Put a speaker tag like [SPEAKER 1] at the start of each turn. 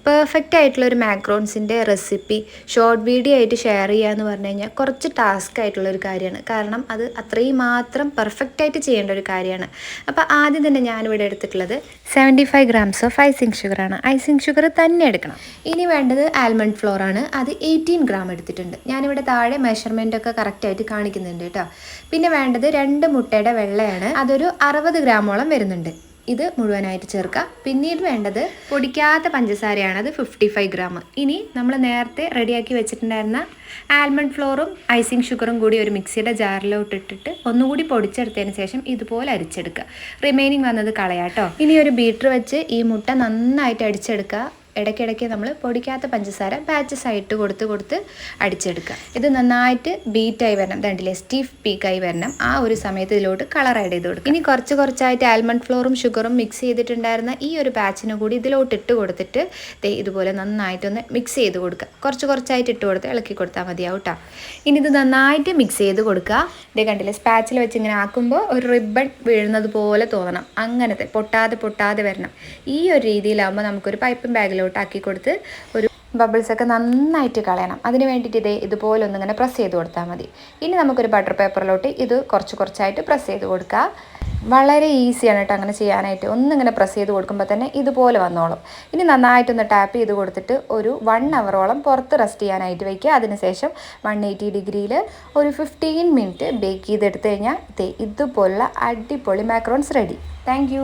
[SPEAKER 1] Perfect ആയിട്ടുള്ള ഒരു മാക്രോൺസിൻ്റെ recipe short video ആയിട്ട് ഷെയർ ചെയ്യുക എന്ന് പറഞ്ഞു കഴിഞ്ഞാൽ കുറച്ച് ടാസ്ക് ആയിട്ടുള്ളൊരു കാര്യമാണ്. കാരണം അത് അത്രയും മാത്രം പെർഫെക്റ്റ് ആയിട്ട് ചെയ്യേണ്ട ഒരു കാര്യമാണ്. അപ്പോൾ ആദ്യം തന്നെ ഞാനിവിടെ എടുത്തിട്ടുള്ളത് 75 grams ഓഫ് ഐസിങ് ഷുഗറാണ്. ഐസിങ് ഷുഗർ തന്നെ എടുക്കണം. ഇനി വേണ്ടത് ആൽമണ്ട് ഫ്ലോർ ആണ്. അത് 18 gram എടുത്തിട്ടുണ്ട്. ഞാനിവിടെ താഴെ മെഷർമെൻ്റ് ഒക്കെ കറക്റ്റായിട്ട് കാണിക്കുന്നുണ്ട് കേട്ടോ. പിന്നെ വേണ്ടത് 2 മുട്ടയുടെ വെള്ളയാണ്. അതൊരു 60 ഗ്രാമോളം വരുന്നുണ്ട്. ഇത് മുഴുവനായിട്ട് ചേർക്കുക. പിന്നീട് വേണ്ടത് പൊടിക്കാത്ത പഞ്ചസാരയാണ്. അത് 55 gram. ഇനി നമ്മൾ നേരത്തെ റെഡിയാക്കി വെച്ചിട്ടുണ്ടായിരുന്ന ആൽമണ്ട് ഫ്ലോറും ഐസിങ് ഷുഗറും കൂടി ഒരു മിക്സിയുടെ ജാറിലോട്ട് ഇട്ടിട്ട് ഒന്നുകൂടി പൊടിച്ചെടുത്തതിന് ശേഷം ഇതുപോലെ അരിച്ചെടുക്കുക. റിമൈനിങ് വന്നത് കളയാട്ടോ. ഇനി ഒരു ബീറ്റർ വെച്ച് ഈ മുട്ട നന്നായിട്ട് അടിച്ചെടുക്കുക. ഇടയ്ക്കിടയ്ക്ക് നമ്മൾ പൊടിക്കാത്ത പഞ്ചസാര ബാച്ചസ് ആയിട്ട് കൊടുത്ത് അടിച്ചെടുക്കുക. ഇത് നന്നായിട്ട് ബീറ്റായി വരണം. രണ്ടിലെ സ്റ്റിഫ് പീക്കായി വരണം. ആ ഒരു സമയത്ത് ഇതിലോട്ട് കളർ ആഡ് ചെയ്ത് കൊടുക്കുക. ഇനി കുറച്ചായിട്ട് ആൽമണ്ട് ഫ്ലോറും ഷുഗറും മിക്സ് ചെയ്തിട്ടുണ്ടായിരുന്ന ഈ ഒരു ബാച്ചിന് കൂടി ഇതിലോട്ട് ഇട്ട് കൊടുത്തിട്ട് ഇതുപോലെ നന്നായിട്ടൊന്ന് മിക്സ് ചെയ്ത് കൊടുക്കുക. കുറച്ചായിട്ട് ഇട്ട് കൊടുത്ത് ഇളക്കി കൊടുത്താൽ മതിയാവും കേട്ടോ. ഇനി ഇത് നന്നായിട്ട് മിക്സ് ചെയ്ത് കൊടുക്കുക. ഇതേ കണ്ടില്ലേ, സ്പാച്ചിൽ വെച്ച് ഇങ്ങനെ ആക്കുമ്പോൾ ഒരു റിബൺ വീഴുന്നത് പോലെ തോന്നണം. അങ്ങനത്തെ പൊട്ടാതെ വരണം. ഈ ഒരു രീതിയിലാകുമ്പോൾ നമുക്കൊരു പൈപ്പിംഗ് ബാഗിലോട്ട് ആക്കി കൊടുത്ത് ഒരു ബബിൾസൊക്കെ നന്നായിട്ട് കളയണം. അതിന് വേണ്ടിയിട്ട് ഇതുപോലെ ഒന്നിങ്ങനെ പ്രസ് ചെയ്ത് കൊടുത്താൽ മതി. ഇനി നമുക്കൊരു ബട്ടർ പേപ്പറിലോട്ട് ഇത് കുറച്ചായിട്ട് പ്രസ് ചെയ്ത് കൊടുക്കുക. വളരെ ഈസിയാണ് കേട്ടോ അങ്ങനെ ചെയ്യാനായിട്ട്. ഒന്നിങ്ങനെ പ്രസ് ചെയ്ത് കൊടുക്കുമ്പോൾ തന്നെ ഇതുപോലെ വന്നോളും. ഇനി നന്നായിട്ടൊന്ന് ടാപ്പ് ചെയ്ത് കൊടുത്തിട്ട് ഒരു 1 hour പുറത്ത് റെസ്റ്റ് ചെയ്യാനായിട്ട് വയ്ക്കുക. അതിനുശേഷം 180 ഡിഗ്രിയിൽ ഒരു 15 minute ബേക്ക് ചെയ്തെടുത്ത് കഴിഞ്ഞാൽ ഇതുപോലുള്ള അടിപൊളി മാക്രോൺസ് റെഡി. താങ്ക്